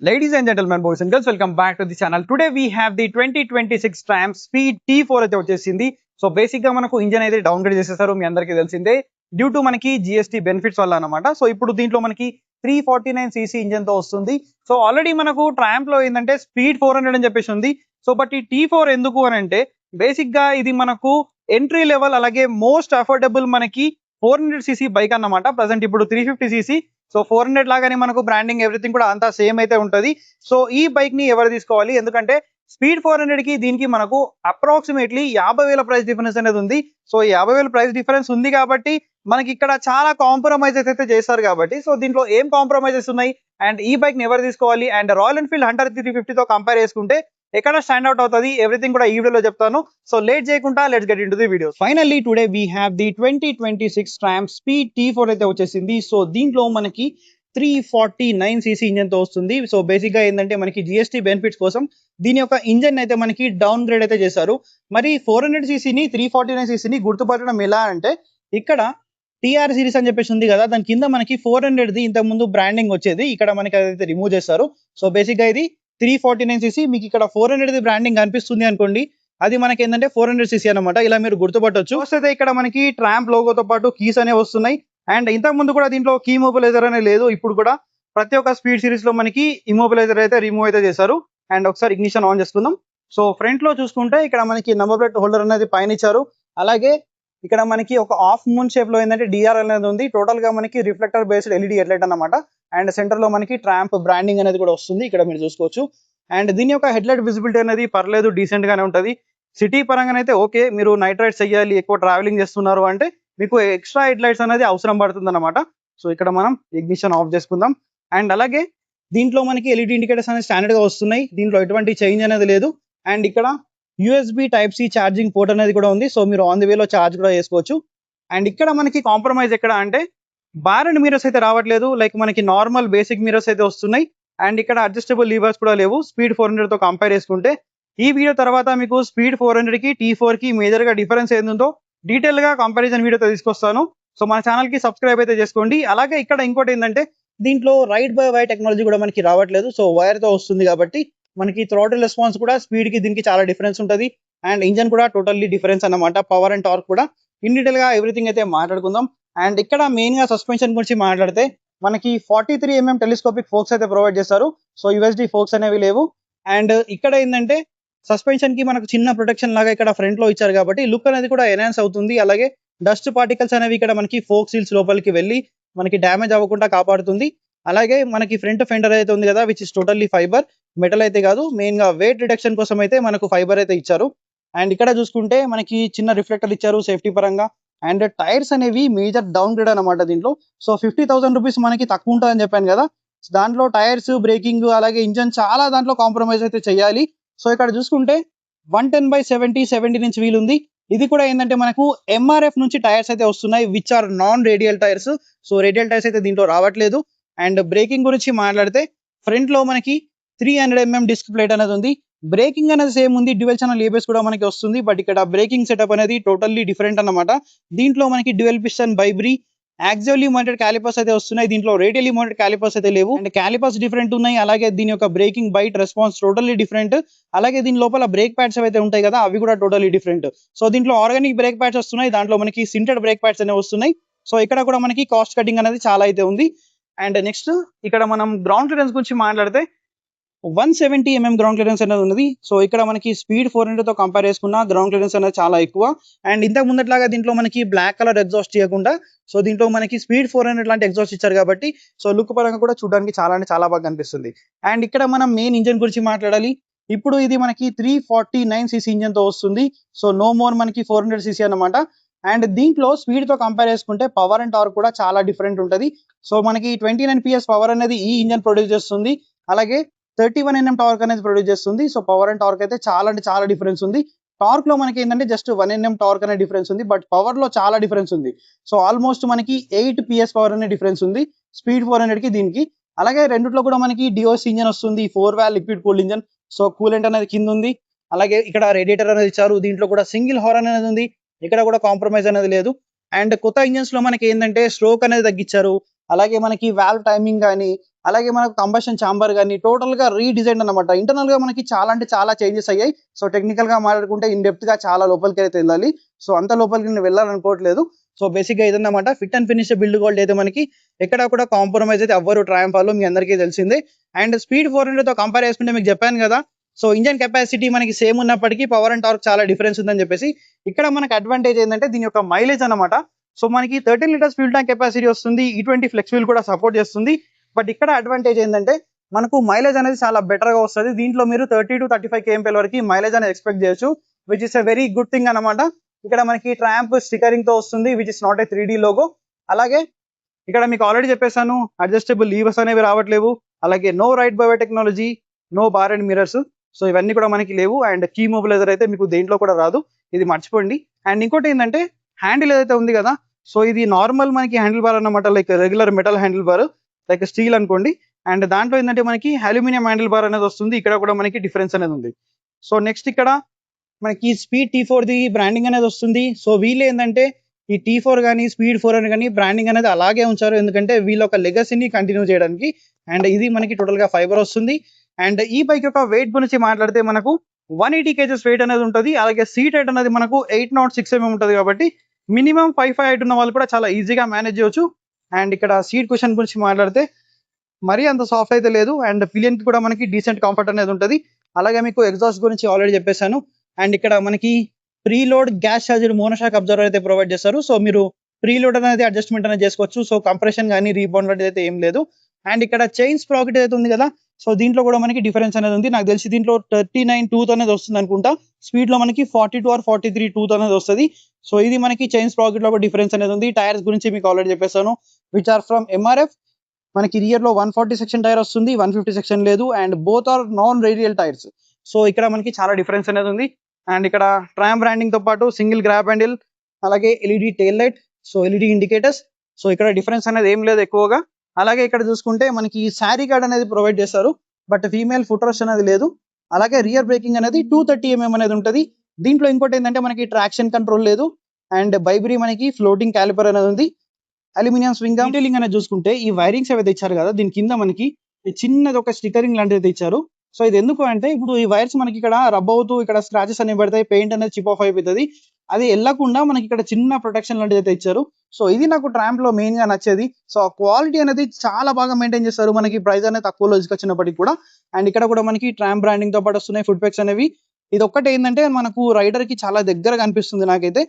Ladies and gentlemen, boys and girls, welcome back to the channel. Today we have the 2026 Triumph Speed T4 అయితే వచ్చేసింది. So basic గా మనకు engine అయితే down grade చేసేసారు, మీ అందరికీ తెలిసిందే, డ్యూ టు మనకి జిఎస్టీ బెనిఫిట్స్ వల్ల అనమాట. సో ఇప్పుడు దీంట్లో మనకి 349cc ఇంజన్ తో వస్తుంది. సో ఆల్రెడీ మనకు ట్రయంఫ్ లో ఏంటంటే స్పీడ్ 400 అని చెప్పేసి ఉంది. సో బట్ ఈ T4 ఎందుకు అని అంటే బేసిక్ గా ఇది మనకు ఎంట్రీ లెవెల్ అలాగే మోస్ట్ అఫోర్డబుల్ మనకి 400cc బైక్ అన్నమాట. ప్రజెంట్ ఇప్పుడు 350cc. సో 400 లాగానే మనకు బ్రాండింగ్ ఎవ్రీథింగ్ కూడా అంతా సేమ్ అయితే ఉంటది. సో ఈ బైక్ ని ఎవరు తీసుకోవాలి, ఎందుకంటే స్పీడ్ 400 కి దీనికి మనకు అప్రాక్సిమేట్లీ 50,000 ప్రైస్ డిఫరెన్స్ అనేది ఉంది. సో 50,000 ప్రైస్ డిఫరెన్స్ ఉంది కాబట్టి మనకి ఇక్కడ చాలా కాంప్రమైజెస్ అయితే చేస్తారు కాబట్టి, సో దీంట్లో ఏం కాంప్రమైజెస్ ఉన్నాయి అండ్ ఈ బైక్ ని ఎవరు తీసుకోవాలి అండ్ రాయల్ ఎన్ఫీల్డ్ హంటర్ 350 తో కంపేర్ చేసుకుంటే ఎక్కడ స్టాండ్ అవుట్ అవుతుంది, ఎవ్రీథింగ్ కూడా ఈ వీడియోలో చెప్తాను. సో లేట్ చేయకుండా let's get into the video. Finally today we have the 2026 Triumph Speed T4 అయితే వచ్చేసింది. సో దీంట్లో మనకి 349cc ఇంజన్ తో వస్తుంది. సో బేసిక్ గా ఏంటంటే మనకి జిఎస్టీ బెనిఫిట్స్ కోసం దీని యొక్క ఇంజన్ అయితే మనకి డౌన్ గ్రేడ్ అయితే చేశారు. మరి 400cc ని 349cc ని గుర్తుపట్టడం ఎలా అంటే ఇక్కడ టిఆర్ సిరీస్ అని చెప్పేసి ఉంది కదా, దాని కింద మనకి 400ది ఇంతకు ముందు బ్రాండింగ్ వచ్చేది, ఇక్కడ మనకి అదైతే రిమూవ్ చేస్తారు. సో బేసిక్ గా ఇది 349cc, మీకు ఇక్కడ 400ది బ్రాండింగ్ కనిపిస్తుంది అనుకోండి, అది మనకి ఏంటంటే 400cc అనమాట. ఇలా మీరు గుర్తుపట్టొచ్చు. అయితే ఇక్కడ మనకి ట్రాంప్ లోగోతో పాటు కీస్ అనేవి వస్తున్నాయి. అండ్ ఇంతకు ముందు కూడా దీంట్లో కీ ఇమోబిలైజర్ అనేది లేదు. ఇప్పుడు కూడా ప్రతి ఒక్క స్పీడ్ సిరీస్ లో మనకి ఇమోబిలైజర్ అయితే రిమూవ్ అయితే చేశారు. అండ్ ఒకసారి ఇగ్నిషన్ ఆన్ చేసుకుందాం. సో ఫ్రంట్ లో చూసుకుంటే ఇక్కడ మనకి నంబర్ ప్లేట్ హోల్డర్ అనేది పైన ఇచ్చారు. అలాగే ఇక్కడ మనకి ఒక హాఫ్ మూన్ షేప్ లో ఏంటంటే డిఆర్ అనేది ఉంది. టోటల్ గా మనకి రిఫ్లెక్టర్ బేస్డ్ ఎల్ఈడి హెడ్లైట్ అన్నమాట. అండ్ సెంటర్ లో మనకి ట్రాంప్ బ్రాండింగ్ అనేది కూడా వస్తుంది, ఇక్కడ మీరు చూసుకోవచ్చు. అండ్ దీని యొక్క హెడ్లైట్ విజిబిలిటీ అనేది పర్లేదు, డీసెంట్ గానే ఉంటది. సిటీ పరంగానైతే ఓకే, మీరు నైట్ రైడ్స్ చేయాలి, ఎక్కువ ట్రావెలింగ్ చేస్తున్నారు అంటే మీకు ఎక్స్ట్రా హెడ్ లైట్స్ అనేది అవసరం పడుతుంది అనమాట. సో ఇక్కడ మనం ఇగ్నిషన్ ఆఫ్ చేసుకుందాం. అండ్ అలాగే దీంట్లో మనకి ఎల్ఈడి ఇండికేటర్స్ అనేది స్టాండర్డ్ గా వస్తున్నాయి, దీంట్లో ఎటువంటి చేంజ్ అనేది లేదు. అండ్ ఇక్కడ USB type C charging port అనేది కూడా ఉంది. సో మీరు ఆన్ ది వేలో ఛార్జ్ కూడా చేసుకోవచ్చు. అండ్ ఇక్కడ మనకి కాంప్రమైజ్ ఎక్కడ అంటే బార్ అండ్ మిరర్స్ అయితే రావట్లేదు, లైక్ మనకి నార్మల్ బేసిక్ మిరర్స్ అయితే వస్తున్నాయి. అండ్ ఇక్కడ అడ్జస్టబుల్ లీవర్స్ కూడా లేవు స్పీడ్ 400 తో కంపేర్ చేసుకుంటే. ఈ వీడియో తర్వాత మీకు స్పీడ్ 400 కి T4 కి మేజర్ గా డిఫరెన్స్ ఏందో డీటెయిల్ గా కంపారిజన్ వీడియోతో తీసుకొస్తాను. సో మన ఛానల్ కి సబ్స్క్రైబ్ అయితే చేసుకోండి. అలాగే ఇక్కడ ఇంకోటి ఏంటంటే దీంట్లో రైడ్ బై వైర్ టెక్నాలజీ కూడా మనకి రావట్లేదు. సో వైర్ తో వస్తుంది కాబట్టి మనకి థ్రాటిల్ రెస్పాన్స్ కూడా స్పీడ్ కి దీనికి చాలా డిఫరెన్స్ ఉంటుంది. అండ్ ఇంజన్ కూడా టోటల్లీ డిఫరెన్స్ అన్నమాట. పవర్ అండ్ టార్క్ కూడా ఇన్ డీటెయిల్ గా ఎవ్రీథింగ్ అయితే మాట్లాడుకుందాం. అండ్ ఇక్కడ మెయిన్ గా సస్పెన్షన్ గురించి మాట్లాడితే మనకి 43mm టెలిస్కోపిక్ ఫోక్స్ అయితే ప్రొవైడ్ చేస్తారు. సో యూఎస్డి ఫోక్స్ అనేవి లేవు. అండ్ ఇక్కడ ఏంటంటే సస్పెన్షన్ కి మనకు చిన్న ప్రొటెక్షన్ లాగా ఇక్కడ ఫ్రంట్ లో ఇచ్చారు కాబట్టి లుక్ అనేది కూడా ఎన్హాన్స్ అవుతుంది. అలాగే డస్ట్ పార్టికల్స్ అనేవి ఇక్కడ మనకి ఫోక్ సీల్స్ లోపలికి వెళ్ళి మనకి డ్యామేజ్ అవ్వకుండా కాపాడుతుంది. అలాగే మనకి ఫ్రంట్ ఫెండర్ అయితే ఉంది కదా, which is totally fibre, metal అయితే కాదు. మెయిన్ గా వెయిట్ రిడక్షన్ కోసం అయితే మనకు ఫైబర్ అయితే ఇచ్చారు. అండ్ ఇక్కడ చూసుకుంటే మనకి చిన్న రిఫ్లెక్టర్ ఇచ్చారు సేఫ్టీ పరంగా. అండ్ టైర్స్ అనేవి మేజర్ డౌన్ గ్రేడ్ అనమాట దీంట్లో. సో 50,000 రూపీస్ మనకి తక్కువ ఉంటుందని చెప్పాను కదా, దాంట్లో టైర్స్, బ్రేకింగ్ అలాగే ఇంజన్ చాలా దాంట్లో కాంప్రమైజ్ అయితే చేయాలి. సో ఇక్కడ చూసుకుంటే 110/70 70" వీల్ ఉంది. ఇది కూడా ఏంటంటే మనకు ఎంఆర్ఎఫ్ నుంచి టైర్స్ అయితే వస్తున్నాయి, which are non radial tyres. So radial tyres అయితే దీంట్లో రావట్లేదు. అండ్ బ్రేకింగ్ గురించి మాట్లాడితే ఫ్రంట్ లో మనకి 300mm డిస్క్ ప్లేట్ అనేది ఉంది. బ్రేకింగ్ అనేది సేమ్ ఉంది, డ్యూయల్ ఛానల్ ఏబిఎస్ కూడా మనకి వస్తుంది. బట్ ఇక్కడ బ్రేకింగ్ సెటప్ అనేది టోటల్లీ డిఫరెంట్ అన్నమాట. దీంట్లో మనకి డ్యూయల్ పిస్టన్ బైబ్రీ యాక్సియల్లీ మౌంటెడ్ క్యాలిపర్స్ అయితే వస్తున్నాయి, దీంట్లో రేడియల్లీ మౌంటెడ్ క్యాలిపర్స్ అయితే లేవు. అండ్ క్యాలిపర్స్ డిఫరెంట్ ఉన్నాయి. అలాగే దీని యొక్క braking bite response totally different. అలాగే దీని లోపల బ్రేక్ ప్యాడ్స్ అయితే ఉంటాయి కదా, అవి కూడా టోటల్లీ డిఫరెంట్. సో దీంట్లో ఆర్గానిక్ బ్రేక్ ప్యాడ్స్ వస్తున్నాయి, దాంట్లో మనకి సింటెడ్ బ్రేక్ ప్యాడ్స్ అనేవి వస్తున్నాయి. సో ఇక్కడ కూడా మనకి కాస్ట్ కటింగ్ అనేది చాలా అయితే ఉంది. అండ్ నెక్స్ట్ ఇక్కడ మనం గ్రౌండ్ క్లియరెన్స్ గురించి మాట్లాడితే 170mm గ్రౌండ్ క్లియరెన్స్ అనేది ఉన్నది. సో ఇక్కడ మనకి స్పీడ్ 400 తో కంపేర్ చేసుకున్న గ్రౌండ్ క్లియరెన్స్ అనేది చాలా ఎక్కువ. అండ్ ఇంతకు ముందట్లాగా దీంట్లో మనకి బ్లాక్ కలర్ ఎగ్జాస్ట్ చేయకుండా సో దీంట్లో మనకి స్పీడ్ 400 లాంటి ఎగ్జాస్ట్ ఇచ్చారు కాబట్టి సో లుక్ పరంగా కూడా చూడడానికి చాలా అంటే చాలా బాగా కనిపిస్తుంది. అండ్ ఇక్కడ మనం మెయిన్ ఇంజన్ గురించి మాట్లాడాలి. ఇప్పుడు ఇది మనకి 349cc ఇంజన్ తో వస్తుంది. సో నో మోర్ మనకి 400cc అన్నమాట. అండ్ దీంట్లో స్పీడ్ తో కంపేర్ చేసుకుంటే పవర్ అండ్ టార్క్ కూడా చాలా డిఫరెంట్ ఉంటుంది. సో మనకి 29 PS పవర్ అనేది ఈ ఇంజన్ ప్రొడ్యూస్ చేస్తుంది. అలాగే 31 Nm టార్క్ అనేది ప్రొడ్యూస్ చేస్తుంది. సో పవర్ అండ్ టార్క్ అయితే చాలా అంటే చాలా డిఫరెన్స్ ఉంది. టార్క్ లో మనకి ఏంటంటే జస్ట్ 1 Nm టార్క్ అనే డిఫరెన్స్ ఉంది, బట్ పవర్ లో చాలా డిఫరెన్స్ ఉంది. సో ఆల్మోస్ట్ మనకి 8 PS పవర్ అనే డిఫరెన్స్ ఉంది స్పీడ్ 400 కి దీనికి. అలాగే రెండిట్లో కూడా మనకి డిఓసి ఇంజన్ వస్తుంది, 4 valve liquid cooled engine. So coolant అనేది కింద ఉంది. అలాగే ఇక్కడ రేడియేటర్ అనేది ఇచ్చారు, దీంట్లో కూడా సింగిల్ హార్న్ అనేది ఉంది, ఇక్కడ కూడా కాంప్రమైజ్ అనేది లేదు. అండ్ కొత్త ఇంజన్స్ లో మనకి ఏంటంటే స్ట్రోక్ అనేది తగ్గించారు. అలాగే మనకి వాల్వ్ టైమింగ్ కానీ అలాగే మనకు కంబషన్ ఛాంబర్ కానీ టోటల్గా రీడిజైన్ అనమాట. ఇంటర్నల్గా మనకి చాలా అంటే చాలా చేంజెస్ అయ్యాయి. సో టెక్నికల్గా మాట్లాడుకుంటే ఇన్ డెప్త్గా చాలా లోపలికి అయితే వెళ్ళాలి. సో అంత లోపలికి నేను వెళ్ళాలనుకోవట్లేదు. సో బేసిక్గా ఇదన్నమాట fit and finish build quality అయితే మనకి ఎక్కడ కూడా కాంప్రమైజ్ అయితే ఎవ్వరు ట్రయంఫ్ వాళ్ళు మీ అందరికీ తెలిసిందే. అండ్ స్పీడ్ 400తో కంపేర్ చేసుకుంటే మీకు చెప్పాను కదా, సో ఇంజన్ కెపాసిటీ మనకి సేమ్ ఉన్నప్పటికీ పవర్ అండ్ టార్క్ చాలా డిఫరెన్స్ ఉందని చెప్పేసి. ఇక్కడ మనకి అడ్వాంటేజ్ ఏంటంటే దీని యొక్క మైలేజ్ అనమాట. సో మనకి 13 లీటర్స్ ఫ్యూల్ ట్యాంక్ కెపాసిటీ వస్తుంది, E20 ఫ్లెక్స్ వీల్ కూడా సపోర్ట్ చేస్తుంది. బట్ ఇక్కడ అడ్వాంటేజ్ ఏంటంటే మనకు మైలేజ్ అనేది చాలా బెటర్ గా వస్తుంది. దీంట్లో మీరు 30 to 35 kmpl వరకు మైలేజ్ అనేది ఎక్స్పెక్ట్ చేయొచ్చు, which is a very good thing అనమాట. ఇక్కడ మనకి ట్రాంప్ స్టికరింగ్ తో వస్తుంది, which is not a 3D logo. అలాగే ఇక్కడ మీకు ఆల్రెడీ చెప్పేసాను, అడ్జస్టబుల్ లీవర్స్ అనేవి రావట్లేవు. అలాగే no ride by technology, no bar and mirrors, so ఇవన్నీ కూడా మనకి లేవు. అండ్ కీ మొబిలైజర్ అయితే మీకు దేంట్లో కూడా రాదు, ఇది మర్చిపోండి. అండ్ ఇంకోటి ఏంటంటే హ్యాండిల్ ఏదైతే ఉంది కదా, సో ఇది నార్మల్ మనకి హ్యాండిల్ బార్ అన్నమాట, like regular metal handle bar, like steel అనుకోండి. అండ్ దాంట్లో ఏంటంటే మనకి అల్యూమినియం హ్యాండిల్ బార్ అనేది వస్తుంది. ఇక్కడ కూడా మనకి డిఫరెన్స్ అనేది ఉంది. సో నెక్స్ట్ ఇక్కడ మనకి స్పీడ్ T4 ది బ్రాండింగ్ అనేది వస్తుంది. సో వీళ్ళు ఏంటంటే ఈ T4 కానీ స్పీడ్ 4 అని కానీ బ్రాండింగ్ అనేది అలాగే ఉంచారు, ఎందుకంటే వీళ్ళ ఒక లెగసీని కంటిన్యూ చేయడానికి. అండ్ ఇది మనకి టోటల్ గా ఫైబర్ వస్తుంది. అండ్ ఈ బైక్ యొక్క వెయిట్ గురించి మాట్లాడితే మనకు 180 kgs వెయిట్ అనేది ఉంటుంది. అలాగే సీట్ హైట్ అనేది మనకు 806 mm ఉంటుంది. కాబట్టి మినిమం 5'5" హైట్ ఉన్న వాళ్ళు కూడా చాలా ఈజీగా మేనేజ్ చేయొచ్చు. అండ్ ఇక్కడ సీట్ కుషన్ గురించి మాట్లాడితే మరీ అంత సాఫ్ట్ అయితే లేదు. అండ్ పిలియన్ కి కూడా మనకి డీసెంట్ కంఫర్ట్ అనేది ఉంటుంది. అలాగే మీకు ఎగ్జాస్ట్ గురించి ఆల్రెడీ చెప్పేశాను. అండ్ ఇక్కడ మనకి preload gas charger monoshock observer అయితే ప్రొవైడ్ చేస్తారు. సో మీరు ప్రీలోడ్ అనేది అడ్జస్ట్మెంట్ అనేది చేసుకోవచ్చు. సో కంప్రెషన్ కానీ రీబౌండ్ అయితే ఏం లేదు. అండ్ ఇక్కడ చైన్ స్ప్రాకెట్ అయితే ఉంది కదా, సో దీంట్లో కూడా మనకి డిఫరెన్స్ అనేది ఉంది. నాకు తెలిసి దీంట్లో 39 టూత్ అనేది వస్తుంది అనుకుంటా. స్పీడ్ లో మనకి 42 or 43 టూత్ అనేది వస్తుంది. సో ఇది మనకి చైన్ స్ప్రాకెట్ లో డిఫరెన్స్ అనేది ఉంది. టైర్స్ గురించి మీకు ఆల్రెడీ చెప్పేసాను, విచ్ ఆర్ ఫ్రమ్ MRF. మనకి రియర్ లో 140 సెక్షన్ టైర్ వస్తుంది, 150 సెక్షన్ లేదు. And both are non radial tyres. So ఇక్కడ మనకి చాలా డిఫరెన్స్ అనేది ఉంది. అండ్ ఇక్కడ ట్రామ్ బ్రాండింగ్ తో పాటు సింగిల్ గ్రాబ్ హ్యాండిల్, అలాగే LED tail light, so LED indicators. So ఇక్కడ డిఫరెన్స్ అనేది ఏం లేదు ఎక్కువగా. అలాగే ఇక్కడ చూసుకుంటే మనకి శారీ గార్డ్ అనేది ప్రొవైడ్ చేస్తారు, బట్ ఫీమేల్ ఫుట్ రెస్ట్ అనేది లేదు. అలాగే రియర్ బ్రేకింగ్ అనేది 230 mm అనేది ఉంటుంది. దీంట్లో ఇంకోటి ఏంటంటే మనకి ట్రాక్షన్ కంట్రోల్ లేదు. అండ్ బైబ్రీ మనకి ఫ్లోటింగ్ క్యాలిపర్ అనేది ఉంది. అల్యూమినియం స్వింగ్ డీటెయిలింగ్ అనేది చూసుకుంటే ఈ వైరింగ్స్ ఏవైతే ఇచ్చారు కదా, దీని కింద మనకి చిన్నది ఒక స్టికరింగ్ లాంటిది ఇచ్చారు. సో ఇది ఎందుకు అంటే ఇప్పుడు ఈ వైర్స్ మనకి ఇక్కడ రబ్ అవుతూ ఇక్కడ స్క్రాచెస్ అనేవి పడతాయి, పెయింట్ అనేది చిప్ ఆఫ్ అయిపోతుంది. అది వెళ్ళకుండా మనకి ఇక్కడ చిన్న ప్రొటెక్షన్ లాంటిది అయితే ఇచ్చారు. సో ఇది నాకు ట్రాంప్ లో మెయిన్ గా నచ్చేది. సో ఆ క్వాలిటీ అనేది చాలా బాగా మెయింటైన్ చేస్తారు. మనకి ప్రైస్ అనేది తక్కువలో తీసుకొచ్చినప్పటికీ కూడా. అండ్ ఇక్కడ కూడా మనకి ట్రాంప్ బ్రాండింగ్ తో పాటు వస్తున్నాయి ఫుడ్ పెక్స్ అనేవి. ఇది ఒక్కటి ఏంటంటే మనకు రైడర్ కి చాలా దగ్గరగా అనిపిస్తుంది నాకైతే.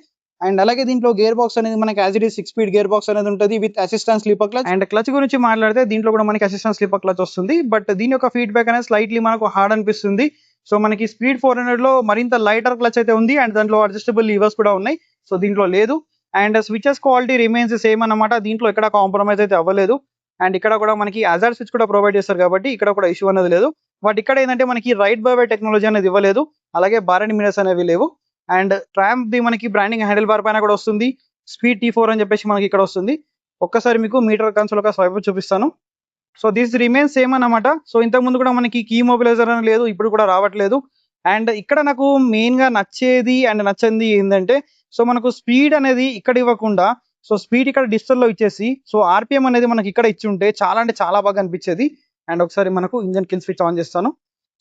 అండ్ అలాగే దీంట్లో గేర్ బాక్స్ అనేది మనకి as it is 6 speed gear box అనేది ఉంటుంది with assistant sleeper clutch. And clutch గురించి మాట్లాడితే దీంట్లో కూడా మనకి అసిస్టెంట్ స్లీపర్ క్లచ్ వస్తుంది. బట్ దీని యొక్క ఫీడ్బ్యాక్ అనేది స్లైట్లీ మనకు హార్డ్ అనిపిస్తుంది. సో మనకి స్పీడ్ 400 లో మరింత లైటర్ క్లచ్ అయితే ఉంది. అండ్ దాంట్లో అడ్జస్టబుల్ లివర్స్ కూడా ఉన్నాయి, సో దీంట్లో లేదు. And switches quality remains same అన్నమాట, దీంట్లో ఎక్కడ కాంప్రమైజ్ అయితే అవ్వలేదు. అండ్ ఇక్కడ కూడా మనకి హజార్డ్ స్విచ్ కూడా ప్రొవైడ్ చేస్తారు కాబట్టి ఇక్కడ కూడా ఇష్యూ అనేది లేదు. బట్ ఇక్కడ ఏంటంటే మనకి రైట్ బై టెక్నాలజీ అనేది ఇవ్వలేదు. అలాగే బార్ అండ్ మిరర్స్ అనేవి లేవు. అండ్ ట్రాంప్ ది మనకి బ్రాండింగ్ హ్యాండిల్ బార్ పైన కూడా వస్తుంది. స్పీడ్ T4 అని చెప్పేసి మనకి ఇక్కడ వస్తుంది. ఒక్కసారి మీకు మీటర్ కన్సోల్ ఒక స్వైప్ చూపిస్తాను. సో దిస్ రిమైన్స్ సేమ్ అన్నమాట. సో ఇంతకు ముందు కూడా మనకి కీ మొబిలైజర్ అని లేదు, ఇప్పుడు కూడా రావట్లేదు. అండ్ ఇక్కడ నాకు మెయిన్ గా నచ్చేది అండ్ నచ్చింది ఏంటంటే, సో మనకు స్పీడ్ అనేది ఇక్కడ ఇవ్వకుండా, సో స్పీడ్ ఇక్కడ డిజిటల్ లో ఇచ్చేసి, సో RPM అనేది మనకి ఇక్కడ ఇచ్చి ఉంటే చాలా అంటే చాలా బాగా అనిపించేది. అండ్ ఒకసారి మనకు ఇంజన్ కిల్ స్విచ్ ఆన్ చేస్తాను.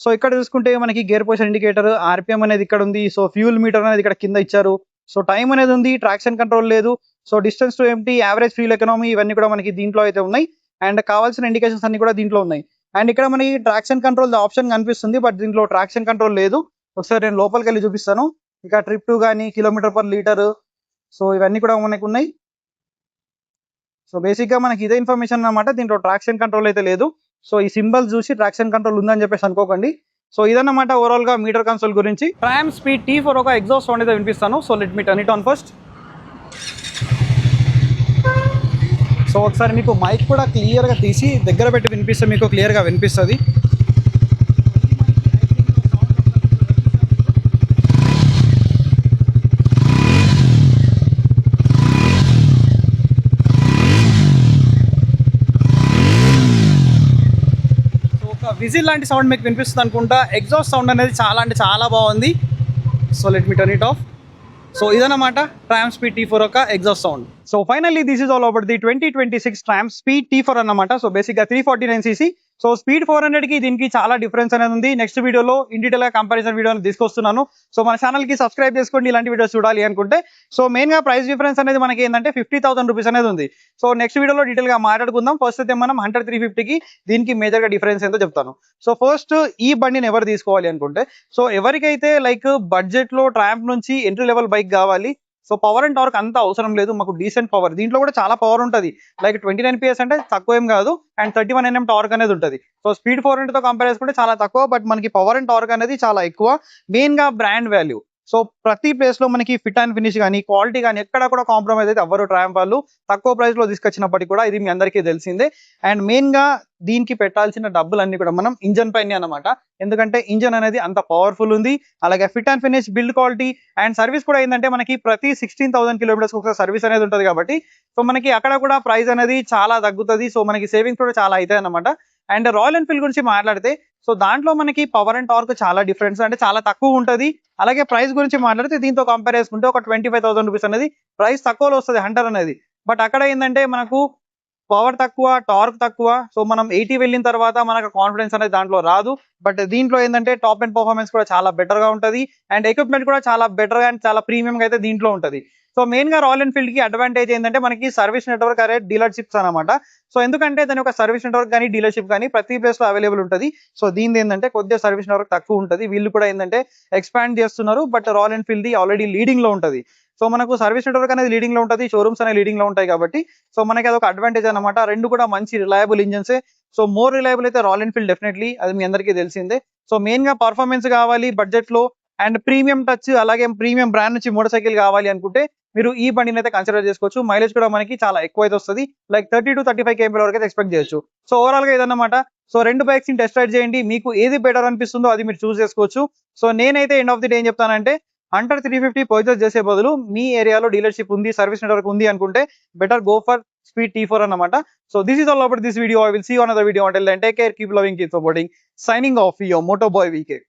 సో ఇక్కడ చూసుకుంటే మనకి గేర్ పొజిషన్ ఇండికేటర్, RPM అనేది ఇక్కడ ఉంది. సో ఫ్యూల్ మీటర్ అనేది ఇక్కడ కింద ఇచ్చారు. సో టైం అనేది ఉంది, ట్రాక్షన్ కంట్రోల్ లేదు. So distance to empty, average fuel economy, ఇవన్నీ కూడా మనకి దీంట్లో అయితే ఉన్నాయి. అండ్ కావాల్సిన ఇండికేషన్స్ అన్ని కూడా దీంట్లో ఉన్నాయి. అండ్ ఇక్కడ మనకి ట్రాక్షన్ కంట్రోల్ ఆప్షన్ కనిపిస్తుంది, బట్ దీంట్లో ట్రాక్షన్ కంట్రోల్ లేదు. ఒకసారి నేను లోపలికి వెళ్ళి చూపిస్తాను. ఇక ట్రిప్ టు కానీ km/లీటర్, సో ఇవన్నీ కూడా మనకు ఉన్నాయి. సో బేసిక్ గా మనకి ఇదే ఇన్ఫర్మేషన్ అన్నమాట. దీంట్లో ట్రాక్షన్ కంట్రోల్ అయితే లేదు. సో ఈ సింబల్ చూసి ట్రాక్షన్ కంట్రోల్ ఉందని చెప్పేసి అనుకోకండి. సో ఇదన్నమాట ఓవరాల్ గా మీటర్ కన్సోల్ గురించి. ట్రాంప్ స్పీడ్ T4 ఒక ఎగ్జాస్ట్ సౌండ్ అయితే వినిపిస్తాను. So let me turn it on first. So ఒకసారి మీకు మైక్ కూడా క్లియర్ గా తీసి దగ్గర పెట్టి వినిపిస్తే మీకు క్లియర్ గా వినిపిస్తుంది. విజిల్ లాంటి సౌండ్ మీకు వినిపిస్తుంది అనుకుంటా. ఎగ్జాస్ట్ సౌండ్ అనేది చాలా అంటే చాలా బాగుంది. So let me turn it of. So ఇదన్నమాట ట్రామ్ స్పీడ్ T4 యొక్క exhaust sound. So finally this is all about the 2026 tram speed T4 అన్నమాట. సో బేసిక్ గా 349cc. సో స్పీడ్ 400 కి దీనికి చాలా డిఫరెన్స్ అనేది ఉంది. నెక్స్ట్ వీడియోలో ఇన్ డీటెయిల్ గా కంపారిజన్ వీడియోని తీసుకొస్తున్నాను. సో మన ఛానల్ కి సబ్స్క్రైబ్ చేసుకోండి ఇలాంటి వీడియోస్ చూడాలి అనుకుంటే. సో మెయిన్ గా ప్రైస్ డిఫరెన్స్ అనేది మనకి ఏంటంటే 50,000 రూపీస్ అనేది ఉంది. సో నెక్స్ట్ వీడియోలో డీటెయిల్ గా మాట్లాడుకుందాం. ఫస్ట్ అయితే మనం హంటర్ 350కి దీనికి మేజర్ గా డిఫరెన్స్ ఏంటో చెప్తాను. సో ఫస్ట్ ఈ బండిని ఎవరు తీసుకోవాలి అనుకుంటే, సో ఎవరికైతే లైక్ బడ్జెట్ లో ట్రాంప్ నుంచి ఎంట్రీ లెవెల్ బైక్ కావాలి, సో పవర్ అండ్ టార్క్ అంత అవసరం లేదు, మాకు డీసెంట్ పవర్, దీంట్లో కూడా చాలా పవర్ ఉంటుంది, లైక్ 29 PS అంటే తక్కువ ఏం కాదు, అండ్ 31 Nm టార్క్ అనేది ఉంటుంది. సో స్పీడ్ 400 తో కంపేర్ చేసుకుంటే చాలా తక్కువ, బట్ మనకి పవర్ అండ్ టార్క్ అనేది చాలా ఎక్కువ. మెయిన్ గా బ్రాండ్ వాల్యూ. సో ప్రతి ప్లేస్ లో మనకి ఫిట్ అండ్ ఫినిష్ కానీ క్వాలిటీ కానీ ఎక్కడ కూడా కాంప్రమైజ్ అయితే అవ్వరు ట్రాంప్ వాళ్ళు, తక్కువ ప్రైస్ లో తీసుకొచ్చినప్పటికీ కూడా, ఇది మీ అందరికీ తెలిసిందే. అండ్ మెయిన్ గా దీనికి పెట్టాల్సిన డబ్బులన్నీ కూడా మనం ఇంజన్ పైన అనమాట, ఎందుకంటే ఇంజన్ అనేది అంత పవర్ఫుల్ ఉంది. అలాగే fit and finish, build quality and service కూడా ఏంటంటే మనకి ప్రతి 16,000 కిలోమీటర్స్ ఒక సర్వీస్ అనేది ఉంటుంది కాబట్టి, సో మనకి అక్కడ కూడా ప్రైస్ అనేది చాలా తగ్గుతుంది. సో మనకి సేవింగ్స్ కూడా చాలా అవుతాయి అనమాట. అండ్ రాయల్ ఎన్ఫీల్డ్ గురించి మాట్లాడితే, సో దాంట్లో మనకి పవర్ అండ్ టార్క్ చాలా డిఫరెన్స్, అంటే చాలా తక్కువ ఉంటుంది. అలాగే ప్రైస్ గురించి మాట్లాడితే దీంతో కంపేర్ చేసుకుంటే ఒక 25,000 రూపీస్ అనేది ప్రైస్ తక్కువలో వస్తుంది హంటర్ అనేది. బట్ అక్కడ ఏంటంటే మనకు పవర్ తక్కువ, టార్క్ తక్కువ. సో మనం 80 వెళ్ళిన తర్వాత మనకు కాన్ఫిడెన్స్ అనేది దాంట్లో రాదు. బట్ దీంట్లో ఏంటంటే టాప్ అండ్ పర్ఫార్మెన్స్ కూడా చాలా బెటర్ గా ఉంటుంది, అండ్ ఎక్విప్మెంట్ కూడా చాలా బెటర్ గా అండ్ చాలా ప్రీమియం గా అయితే దీంట్లో ఉంటుంది. సో మెయిన్ గా రాయల్ ఎన్ఫీల్డ్ కి అడ్వాంటేజ్ ఏంటంటే మనకి సర్వీస్ నెట్వర్క్ అనే డీలర్షిప్స్ అనమాట. సో ఎందుకంటే దాని ఒక సర్వీస్ నెట్వర్క్ కానీ డీలర్షిప్ కానీ ప్రతి ప్లేస్ లో అవైలబుల్ ఉంటుంది. సో దీని ఏంటంటే కొద్దిగా సర్వీస్ నెట్వర్క్ తక్కువ ఉంటుంది, వీళ్ళు కూడా ఏంటంటే ఎక్స్పాండ్ చేస్తున్నారు. But royal Enfield already leading లో ఉంటుంది. సో మనకు సర్వీస్ నెట్వర్క్ అనేది లీడింగ్ లో ఉంటుంది, షోరూమ్స్ అనేది లీడింగ్ లో ఉంటాయి కాబట్టి, సో మనకి అదొక అడ్వాంటేజ్ అనమాట. రెండు కూడా మంచి రిలయబుల్ ఇంజన్సే. సో మోర్ రిలయబుల్ అయితే రాయల్ ఎన్ఫీల్డ్ డెఫినెట్లీ, అది మీ అందరికీ తెలిసిందే. సో మెయిన్ గా పర్ఫార్మెన్స్ కావాలి బడ్జెట్ లో, అండ్ ప్రీమియం టచ్, అలాగే ప్రీమియం బ్రాండ్ నుంచి మోటార్ సైకిల్ కావాలి అనుకుంటే మీరు ఈ బండిని అయితే కన్సిడర్ చేసుకోవచ్చు. మైలేజ్ కూడా మనకి చాలా ఎక్కువ అయితే వస్తుంది, లైక్ 30 to 35 km వరకు అయితే ఎక్స్పెక్ట్ చేయొచ్చు. సో ఓవరాల్ గా ఇదన్నమాట. సో రెండు బైక్స్ ని టెస్ట్ రైడ్ చేయండి, మీకు ఏది బెటర్ అనిపిస్తుందో అది మీరు చూస్ చేసుకోవచ్చు. సో నేనైతే ఎండ్ ఆఫ్ ది డే ఏం చెప్తానంటే, హంటర్ 350 పర్చేస్ చేసే బదులు మీ ఏరియాలో డీలర్షిప్ ఉంది, సర్వీస్ నెట్వర్క్ ఉంది అనుకుంటే better go for speed T4 అన్నమాట. So this is all about this video. I will see you on other video. Until then, take care, keep loving, keep supporting. Signing off, your Moto Boy VK.